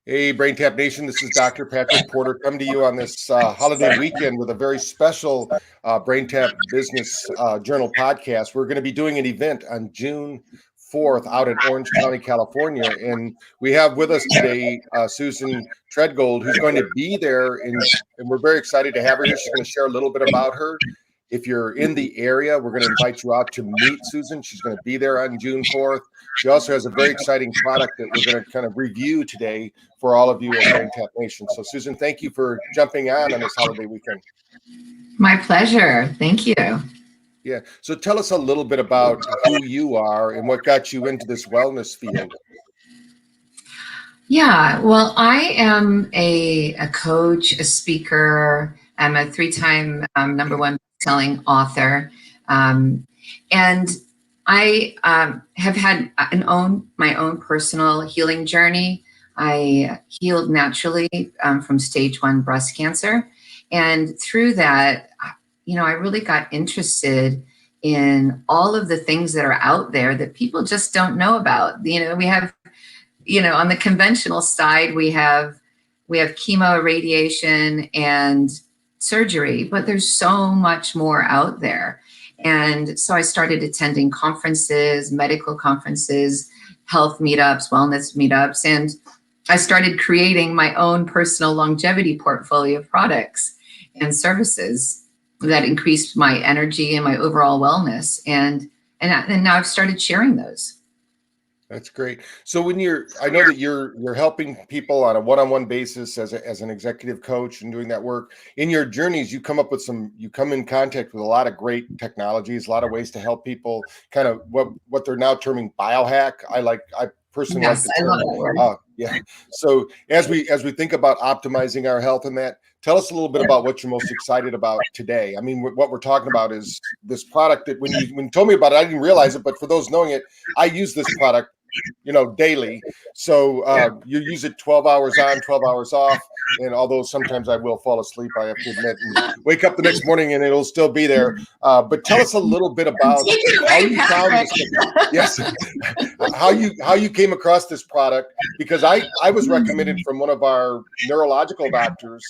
Hey, Brain Tap Nation, this is Dr. Patrick Porter coming to you on this holiday weekend with a very special Brain Tap Business Journal podcast. We're going to be doing an event on June 4th out in Orange County, California. And we have with us today Susan Treadgold, who's going to be there. And we're very excited to have her here. She's going to share a little bit about her. If you're in the area, we're going to invite you out to meet Susan. She's going to be there on June 4th. She also has a very exciting product that we're going to kind of review today for all of you at Brain Tap Nation. So, Susan, thank you for jumping on this holiday weekend. My pleasure. Thank you. Yeah. So tell us a little bit about who you are and what got you into this wellness field. Yeah, well, I am a coach, a speaker. I'm a 3-time #1 selling author. And I have had my own personal healing journey. I healed naturally from stage 1 breast cancer. And through that, I really got interested in all of the things that are out there that people just don't know about. We have, on the conventional side, we have chemo, radiation, and surgery, but there's so much more out there. And so I started attending conferences, medical conferences, health meetups, wellness meetups, and I started creating my own personal longevity portfolio of products and services that increased my energy and my overall wellness. And now I've started sharing those. That's great. So I know that you're helping people on a one-on-one basis as an executive coach and doing that work. In your journeys, you come in contact with a lot of great technologies, a lot of ways to help people, kind of what they're now terming biohack. I personally like the term. I love that word. Yeah. So as we think about optimizing our health and that, tell us a little bit about what you're most excited about today. I mean, what we're talking about is this product that when you told me about it, I didn't realize it, but for those knowing it, I use this product daily. So you use it 12 hours on, 12 hours off. And although sometimes I will fall aslep, I have to admit, and wake up the next morning and it'll still be there. But tell us a little bit about how you found this. Yes, how you came across this product, because I was recommended from one of our neurological doctors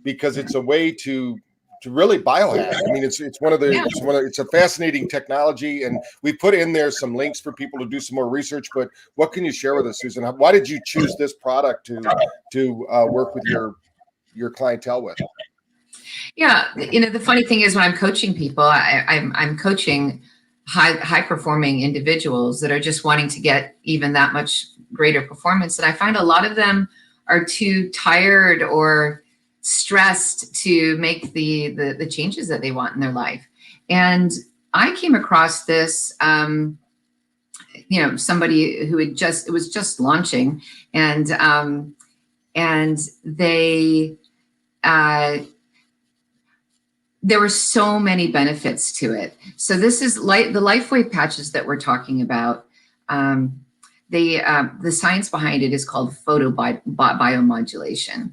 because it's a way to really biohack. I mean, it's a fascinating technology, and we put in there some links for people to do some more research. But what can you share with us, Susan? Why did you choose this product to work with your clientele with? Yeah, the funny thing is when I'm coaching people, I'm coaching high performing individuals that are just wanting to get even that much greater performance, and I find a lot of them are too tired or stressed to make the changes that they want in their life. And I came across this, somebody who it was just launching, and they, there were so many benefits to it. So this is the LifeWave patches that we're talking about. The science behind it is called photobiomodulation.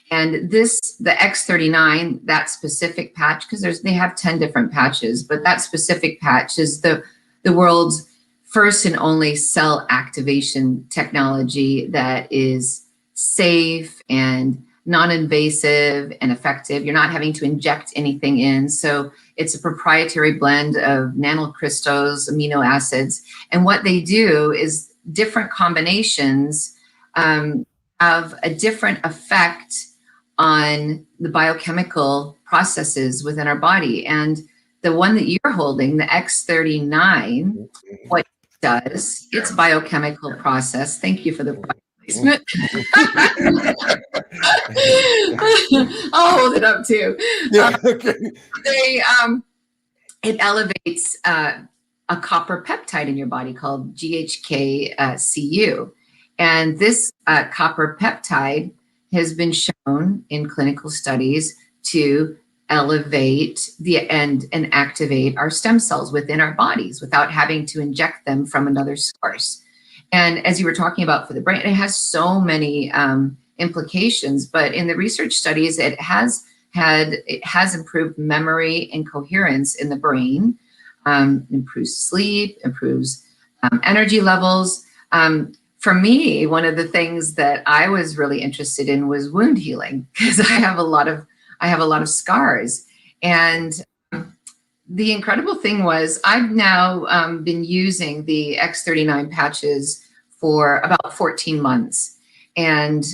And the X39, that specific patch, because they have 10 different patches, but that specific patch is the world's first and only cell activation technology that is safe and non-invasive and effective. You're not having to inject anything in. So it's a proprietary blend of nanocrystals, amino acids. And what they do is different combinations have a different effect on the biochemical processes within our body. And the one that you're holding, the X39, what it does, its biochemical process. Thank you for the placement. I'll hold it up too. Yeah, okay. It elevates a copper peptide in your body called GHK-Cu. And this copper peptide has been shown in clinical studies to elevate and activate our stem cells within our bodies without having to inject them from another source. And as you were talking about for the brain, it has so many implications, but in the research studies, it has improved memory and coherence in the brain, improves sleep, improves energy levels. for me, one of the things that I was really interested in was wound healing, because I have a lot of scars. And the incredible thing was I've now been using the X39 patches for about 14 months. And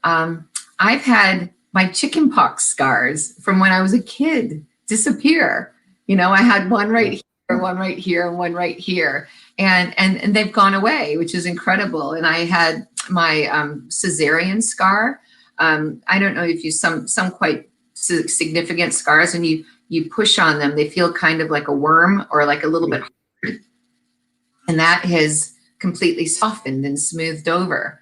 I've had my chickenpox scars from when I was a kid disappear. You know, I had one right here, one right here, and one right here. And they've gone away, which is incredible. And I had my cesarean scar. I don't know if you, some quite significant scars, and you push on them, they feel kind of like a worm or like a little bit hard. And that has completely softened and smoothed over,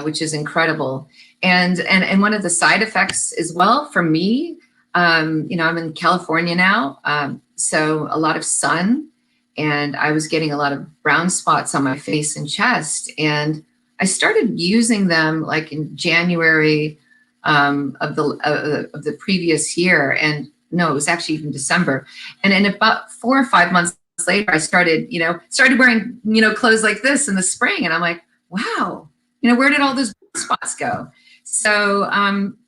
which is incredible. And one of the side effects as well for me, you know, I'm in California now, so a lot of sun, and I was getting a lot of brown spots on my face and chest. And I started using them like in January of the previous year. And no, it was actually even December. And in about 4 or 5 months later, I started wearing, you know, clothes like this in the spring. And I'm like, wow, you know, where did all those spots go? So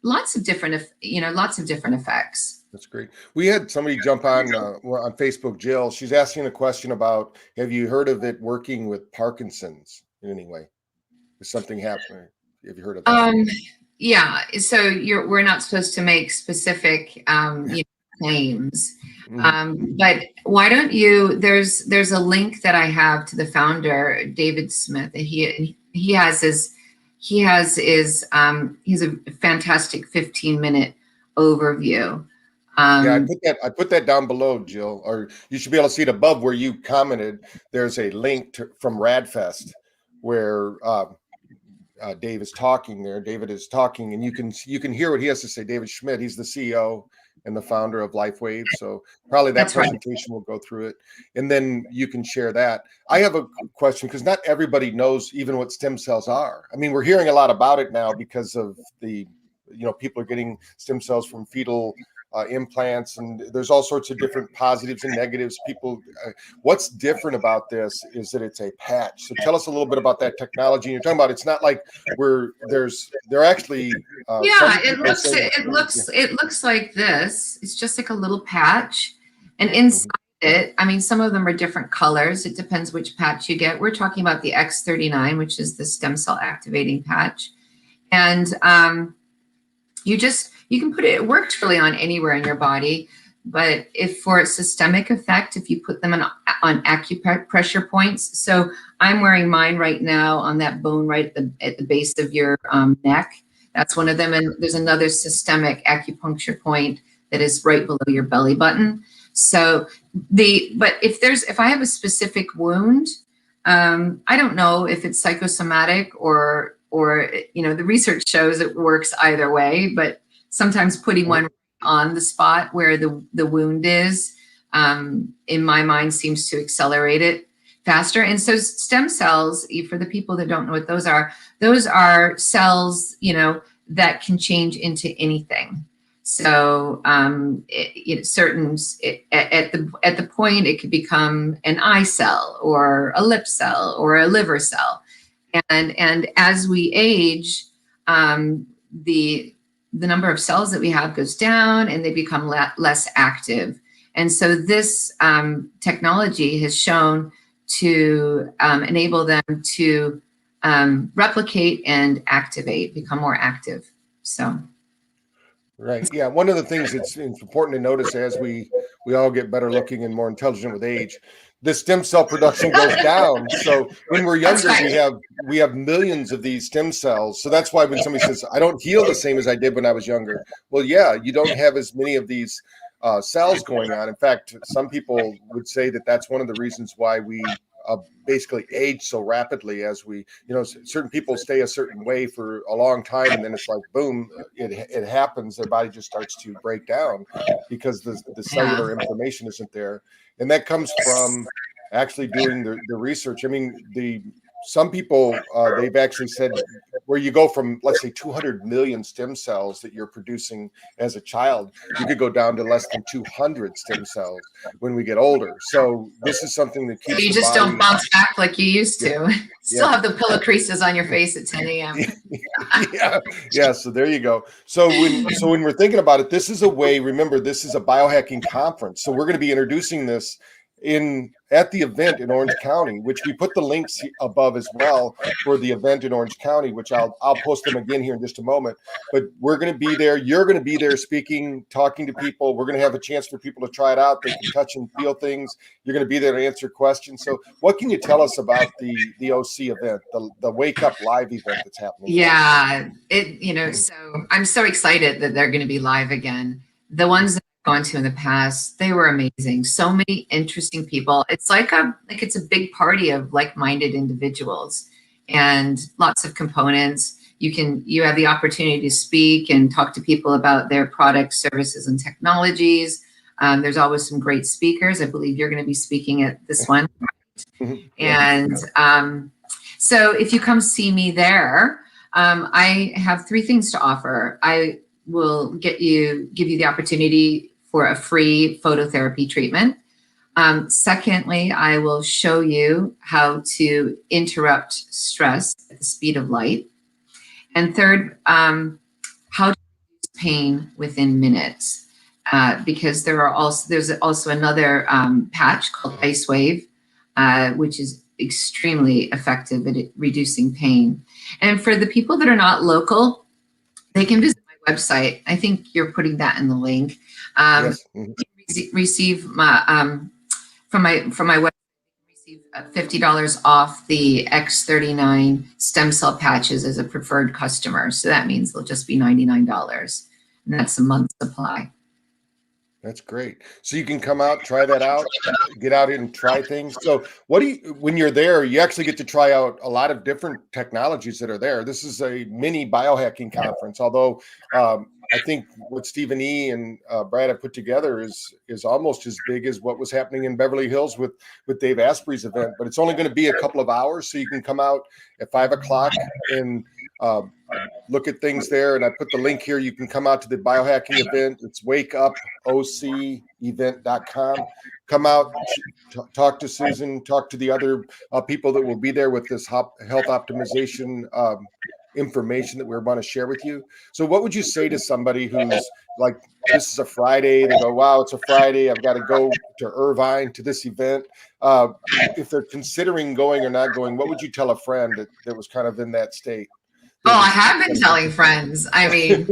lots of different effects. That's great. We had somebody jump on Facebook, Jill. She's asking a question about, have you heard of it working with Parkinson's in any way? Is something happening? Have you heard of that? Yeah. So we're not supposed to make specific claims. But why don't you? There's a link that I have to the founder, David Smith, and he has a fantastic 15-minute overview. Yeah, I put that down below, Jill, or you should be able to see it above where you commented. There's a link from Radfest where Dave is talking there. David is talking, and you can hear what he has to say. David Schmidt, he's the CEO and the founder of LifeWave. So probably that presentation will go through it, and then you can share that. I have a question, because not everybody knows even what stem cells are. I mean, we're hearing a lot about it now because of the, you know, people are getting stem cells from fetal implants, and there's all sorts of different positives and negatives. People, what's different about this is that it's a patch. So tell us a little bit about that technology. You're talking about it's not like they're actually it looks like this. It's just like a little patch, and inside it, I mean, some of them are different colors. It depends which patch you get. We're talking about the X39, which is the stem cell activating patch, and you can put it, it works really on anywhere in your body, but if for a systemic effect, if you put them on acupressure points. So I'm wearing mine right now on that bone right at the base of your neck. That's one of them. And there's another systemic acupuncture point that is right below your belly button. So but if I have a specific wound, I don't know if it's psychosomatic or, you know, the research shows it works either way, but sometimes putting one on the spot where the wound is, in my mind, seems to accelerate it faster. And so stem cells, for the people that don't know what those are cells, you know, that can change into anything. So at the point, it could become an eye cell or a lip cell or a liver cell. And as we age, the number of cells that we have goes down and they become less active. And so this technology has shown to enable them to replicate and activate, become more active. So. Right. Yeah. One of the things that's important to notice as we all get better looking and more intelligent with age, the stem cell production goes down. So when we're younger, we have millions of these stem cells. So that's why when somebody says, I don't heal the same as I did when I was younger. Well, yeah, you don't have as many of these cells going on. In fact, some people would say that that's one of the reasons why we basically age so rapidly. As we, you know, certain people stay a certain way for a long time, and then it's like, boom, it happens. Their body just starts to break down because the cellular inflammation isn't there. And that comes from actually doing the research. I mean, some people, they've actually said where you go from, let's say, 200 million stem cells that you're producing as a child, you could go down to less than 200 stem cells when we get older. So this is something that keeps You the just body, don't bounce back like you used to. Still yeah. have the pillow creases on your face at 10 a.m. Yeah. So there you go. So when we're thinking about it, this is a way. Remember, this is a biohacking conference, so we're going to be introducing this at the event in Orange County, which we put the links above as well for the event in Orange County, which I'll post them again here in just a moment. But we're going to be there. You're going to be there speaking, talking to people. We're going to have a chance for people to try it out. They can touch and feel things. You're going to be there to answer questions. So what can you tell us about the OC event, the Wake Up Live event that's happening? Yeah, so I'm so excited that they're going to be live again. The ones that I've gone to in the past, they were amazing. So many interesting people. It's like it's a big party of like-minded individuals and lots of components. You have the opportunity to speak and talk to people about their products, services, and technologies. There's always some great speakers. I believe you're going to be speaking at this one. And so if you come see me there, I have 3 things to offer. I will give you the opportunity for a free phototherapy treatment. Secondly, I will show you how to interrupt stress at the speed of light. And third, how to reduce pain within minutes. Because there's also another patch called Ice Wave, which is extremely effective at reducing pain. And for the people that are not local, they can visit my website. I think you're putting that in the link. Yes. Receive my from my website, receive $50 off the X39 stem cell patches as a preferred customer. So that means they'll just be $99, and that's a month's supply. That's great. So you can come out, try that out, get out and try things. So when you're there, you actually get to try out a lot of different technologies that are there. This is a mini biohacking conference, although I think what Stephen E. and Brad have put together is almost as big as what was happening in Beverly Hills with Dave Asprey's event, but it's only going to be a couple of hours. So you can come out at 5 o'clock and look at things there. And I put the link here. You can come out to the biohacking event. It's wakeupocevent.com. Come out, talk to Susan, talk to the other people that will be there with this health optimization information that we want to share with you. So what would you say to somebody who's like, this is a Friday, they go, wow, it's a Friday, I've got to go to Irvine to this event. If they're considering going or not going, what would you tell a friend that was kind of in that state? Oh, I have been telling friends. I mean,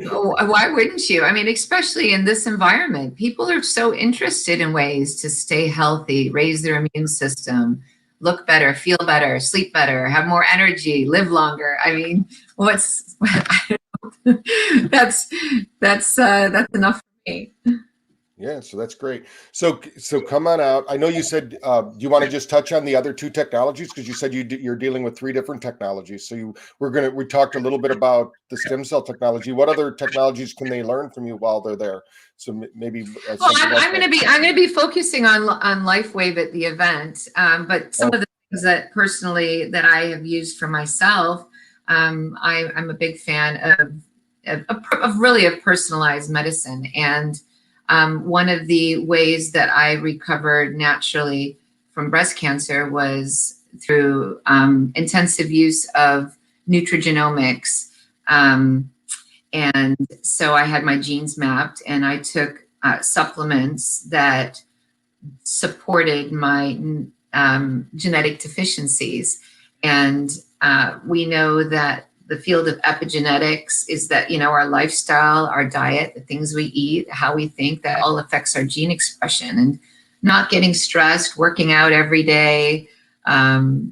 why wouldn't you? I mean, especially in this environment, people are so interested in ways to stay healthy, raise their immune system, look better, feel better, sleep better, have more energy, live longer. I mean, that's enough for me. Yeah, so that's great. So come on out. I know you said, do you want to just touch on the other 2 technologies? Because you said you're dealing with 3 different technologies. So we talked a little bit about the stem cell technology. What other technologies can they learn from you while they're there? So maybe. Well, I'm going to be focusing on LifeWave at the event. But some of the things that personally that I have used for myself, I'm a big fan of really personalized medicine. And one of the ways that I recovered naturally from breast cancer was through intensive use of nutrigenomics. And so I had my genes mapped, and I took supplements that supported my genetic deficiencies. And we know that the field of epigenetics is that, our lifestyle, our diet, the things we eat, how we think, that all affects our gene expression. And not getting stressed, working out every day,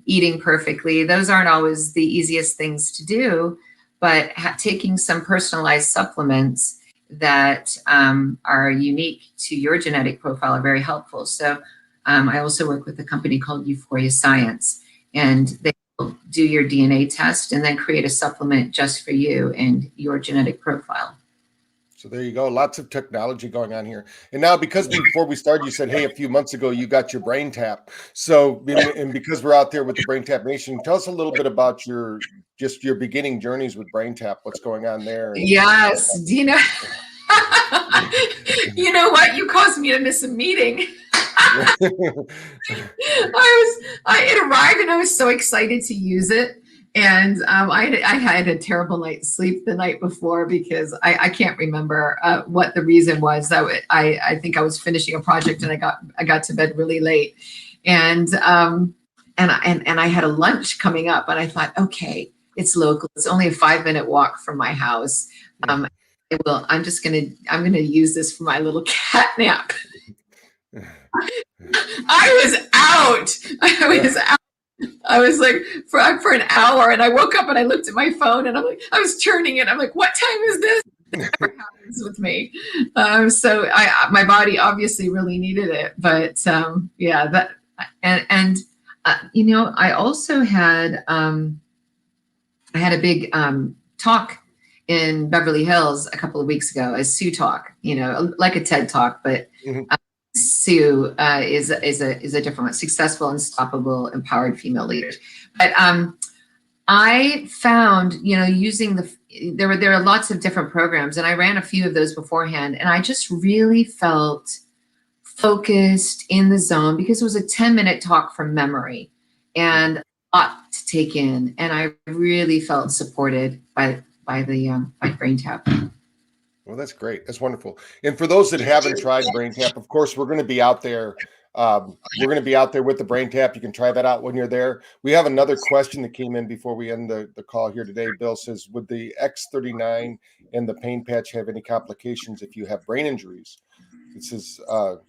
eating perfectly, those aren't always the easiest things to do, but taking some personalized supplements that are unique to your genetic profile are very helpful. So I also work with a company called Euphoria Science, and they do your DNA test and then create a supplement just for you and your genetic profile. So there you go. Lots of technology going on here. And now, because before we started, you said, hey, a few months ago, you got your brain tap. So, and because we're out there with the Brain Tap Nation, tell us a little bit about your beginning journeys with Brain Tap, what's going on there. Yes. Do you know, you know what? You caused me to miss a meeting. It arrived and I was so excited to use it. And I had a terrible night's sleep the night before because I can't remember what the reason was. I think I was finishing a project and I got to bed really late, and I had a lunch coming up, and I thought, okay, it's local. It's only a 5-minute walk from my house. I'm gonna use this for my little cat nap. I was out. I was like for an hour, and I woke up and I looked at my phone, and I was turning it. I'm like, what time is this? It never happens with me. So my body obviously really needed it, but yeah, I also had I had a big talk in Beverly Hills a couple of weeks ago, a Sue talk, like a TED talk, but Sue is a different one. Successful, unstoppable, empowered female leaders. But I found, using there are lots of different programs, and I ran a few of those beforehand, and I just really felt focused in the zone because it was a 10-minute talk from memory and a lot to take in, and I really felt supported by Brain Tap. Well, that's great. That's wonderful. And for those that haven't tried Brain Tap, of course, we're going to be out there. We're going to be out there with the Brain Tap. You can try that out when you're there. We have another question that came in before we end the call here today. Bill says, would the X39 and the pain patch have any complications if you have brain injuries? It says, okay.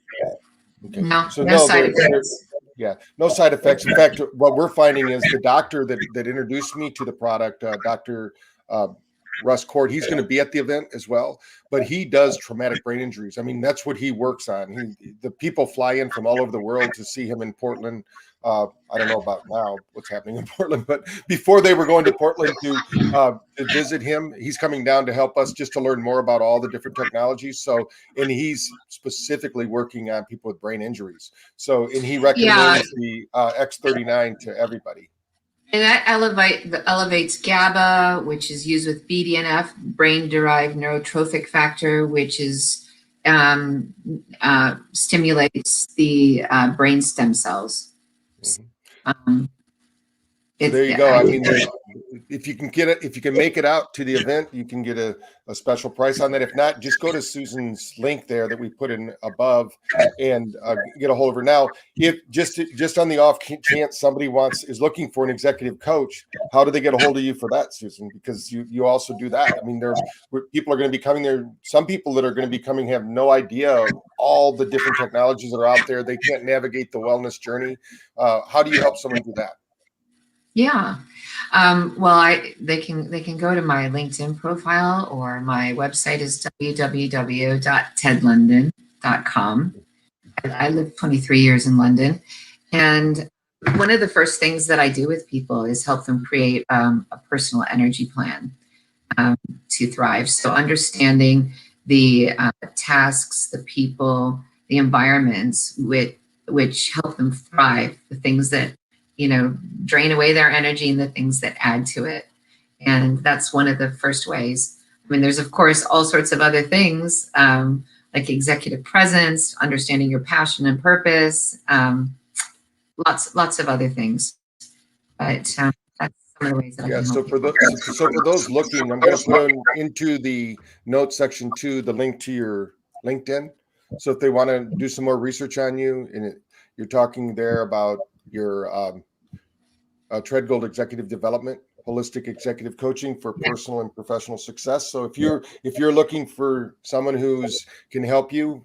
No, so no side effects. Yeah, no side effects. In fact, what we're finding is the doctor that introduced me to the product, Dr. Russ Cord, he's going to be at the event as well, but he does traumatic brain injuries. I mean, that's what he works on. The people fly in from all over the world to see him in Portland. I don't know about now what's happening in Portland, but before they were going to Portland to visit him, he's coming down to help us just to learn more about all the different technologies. So, and he's specifically working on people with brain injuries. So, and he recommends the X39 to everybody. And that elevates GABA, which is used with BDNF, brain-derived neurotrophic factor, which is stimulates the brain stem cells. Mm-hmm. There you go. I mean, if you can make it out to the event, you can get a special price on that. If not, just go to Susan's link there that we put in above and get a hold of her. Now, if just on the off chance somebody is looking for an executive coach, how do they get a hold of you for that, Susan? Because you also do that. I mean, people are going to be coming there. Some people that are going to be coming have no idea of all the different technologies that are out there. They can't navigate the wellness journey. How do you help someone do that? Yeah. Well, they can go to my LinkedIn profile, or my website is www.tedlondon.com. I lived 23 years in London. And one of the first things that I do with people is help them create a personal energy plan to thrive. So understanding the tasks, the people, the environments which help them thrive, the things that drain away their energy and the things that add to it. And that's one of the first ways. I mean, there's of course all sorts of other things, like executive presence, understanding your passion and purpose, lots of other things. But that's some of the ways that I can help. So for those looking, I'm going to put into the notes section too the link to your LinkedIn. So if they want to do some more research on you, and you're talking there about your Treadgold executive development, holistic executive coaching for personal and professional success. So if you're looking for someone can help you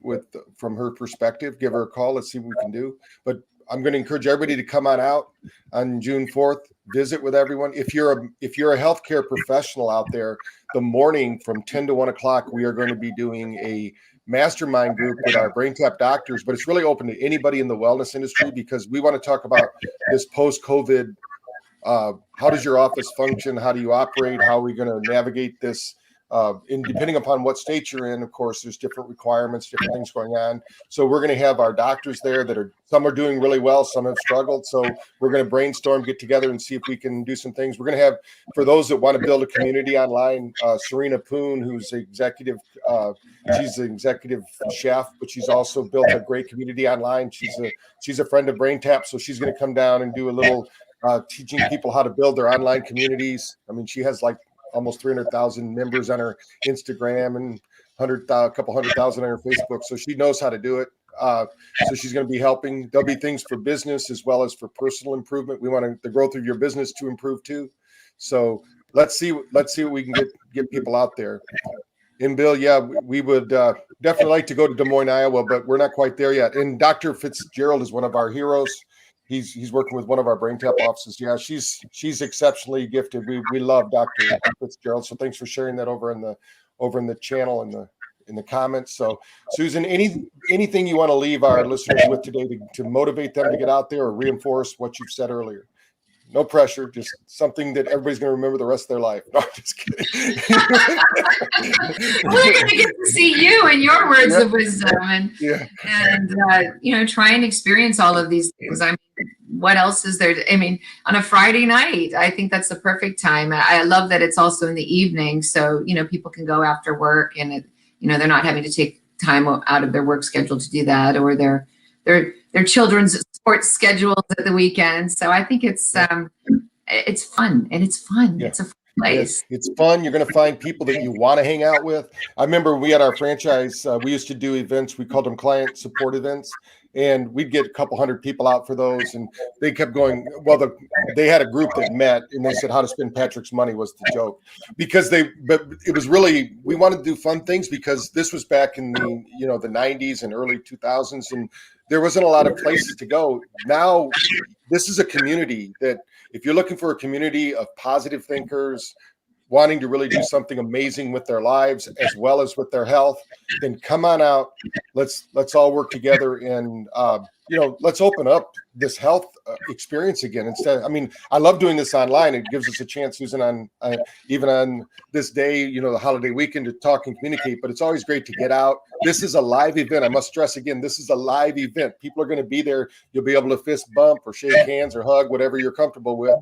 from her perspective, give her a call. Let's see what we can do. But I'm going to encourage everybody to come on out on June 4th, visit with everyone. If you're a healthcare professional out there, the morning from 10 to 1 o'clock, we are going to be doing a mastermind group with our Brain Tap doctors, but it's really open to anybody in the wellness industry, because we want to talk about this post-COVID. How does your office function? How do you operate? How are we going to navigate this And depending upon what state you're in, of course, there's different requirements, different things going on. So we're going to have our doctors there that are, some are doing really well, some have struggled. So we're going to brainstorm, get together and see if we can do some things. We're going to have, for those that want to build a community online, Serena Poon, who's the executive, she's the executive chef, but she's also built a great community online. She's a friend of Brain Tap. So she's going to come down and do a little teaching people how to build their online communities. I mean, she has like almost 300,000 members on her Instagram and a couple 100,000 on her Facebook. So she knows how to do it. So she's going to be helping. There'll be things for business as well as for personal improvement. We want the growth of your business to improve too. So let's see what we can get people out there. And Bill, yeah, we would definitely like to go to Des Moines, Iowa, but we're not quite there yet. And Dr. Fitzgerald is one of our heroes. He's working with one of our Brain Tap offices. Yeah, she's exceptionally gifted. We love Dr. Fitzgerald. So thanks for sharing that over in the channel and in the comments. So Susan, anything you want to leave our listeners with today to motivate them to get out there or reinforce what you've said earlier? No pressure, just something that everybody's going to remember the rest of their life. No, I'm just kidding. We're going to get to see you and your words of wisdom and try and experience all of these things. I mean, what else is there? I mean, on a Friday night, I think that's the perfect time. I love that it's also in the evening. So, people can go after work and, they're not having to take time out of their work schedule to do that, or their children's sports schedules at the weekend. So I think it's fun, and it's fun. Yeah. It's a fun place. It's fun. You're going to find people that you want to hang out with. I remember we had our franchise. We used to do events. We called them client support events. And we'd get a couple hundred people out for those. And they kept going. Well, they had a group that met and they said how to spend Patrick's money was the joke, but it was really, we wanted to do fun things because this was back in the, the 90s and early 2000s. And there wasn't a lot of places to go. Now, this is a community that if you're looking for a community of positive thinkers, wanting to really do something amazing with their lives as well as with their health, then come on out. Let's all work together and let's open up this health experience again. Instead, I mean, I love doing this online. It gives us a chance, Susan, on even on this day, the holiday weekend, to talk and communicate. But it's always great to get out. This is a live event. I must stress again, this is a live event. People are going to be there. You'll be able to fist bump or shake hands or hug, whatever you're comfortable with.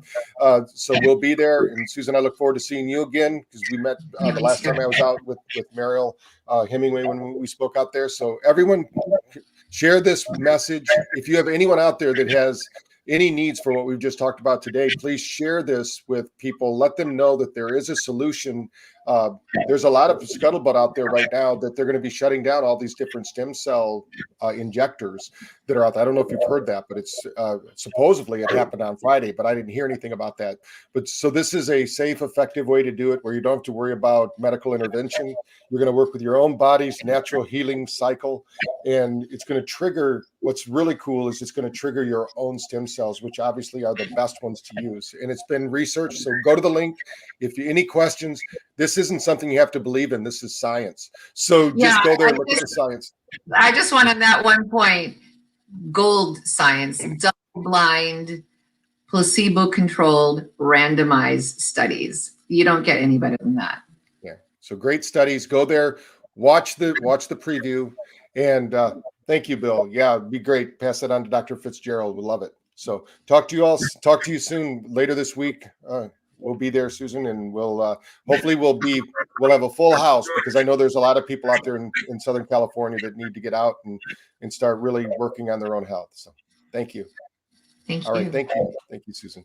So we'll be there. And Susan, I look forward to seeing you again because we met the last time I was out with Mariel Hemingway when we spoke out there. So everyone, share this message. If you have anyone out there that has any needs for what we've just talked about today, please share this with people. Let them know that there is a solution. There's a lot of scuttlebutt out there right now that they're going to be shutting down all these different stem cell injectors that are out there. I don't know if you've heard that, but it's supposedly it happened on Friday, but I didn't hear anything about that. But so this is a safe, effective way to do it where you don't have to worry about medical intervention. You're going to work with your own body's natural healing cycle, and it's going to trigger. What's really cool is it's going to trigger your own stem cells, which obviously are the best ones to use. And it's been researched. So go to the link. If you any questions, this isn't something you have to believe in. This is science. So just go there and look at the science. I just want on that one point, gold science, double-blind, placebo-controlled, randomized studies. You don't get any better than that. Yeah. So great studies. Go there, watch the preview, and thank you, Bill. Yeah, it'd be great. Pass that on to Dr. Fitzgerald. We love it. So talk to you soon later this week. We'll be there, Susan, and we'll hopefully we'll have a full house because I know there's a lot of people out there in Southern California that need to get out and start really working on their own health. So thank you. Thank you. All right. Thank you. Thank you, Susan.